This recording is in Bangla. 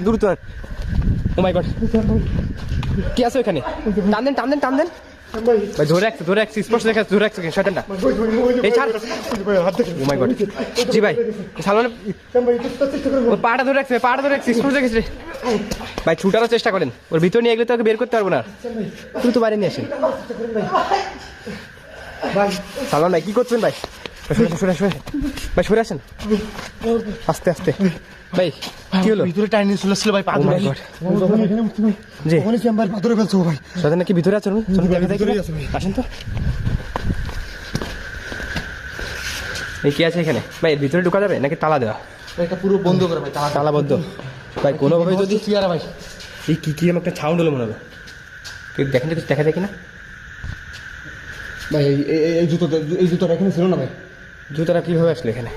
দূর ও মাই গড কি আছে ওখানে টান দেন ভাই ধরে রাখছি স্পষ্ট দেখা ধরে রাখছি শয়তানটা এই ছাড় ও মাই গড জি ভাই সালমান ওর পাটা ধরে রাখছি স্পষ্ট দেখেছি ভাই ছুটারও চেষ্টা করেন ওর ভিতর নিয়ে এগুলো তো বের করতে পারবো না তুই তো বাইরে নিয়ে আসেন সালমান ভাই কি করছেন ভাই ভাই সরে আসেন আস্তে ভাই কি হলো ভিতরে টাইনি চলেছিল ভাই জি ওখানে চেম্বার পাথরে ফেলছো ভাই সাথে নাকি ভিতরে আছেন আসেন তো এই কি আছে এখানে ভাই ভিতরে ঢোকা যাবে নাকি তালা দেওয়া এটা পুরো বন্ধ করে ভাই তালা বন্ধ ভাই কোনোভাবে যদি চেয়ারে ভাই এই কি আমার একটা সাউন্ড হলো মনে হবে দেখেন তো দেখা যায় কিনা ভাই এই জুতোটা এখানে ছিল না ভাই জুতারা কিভাবে আসলো এখানে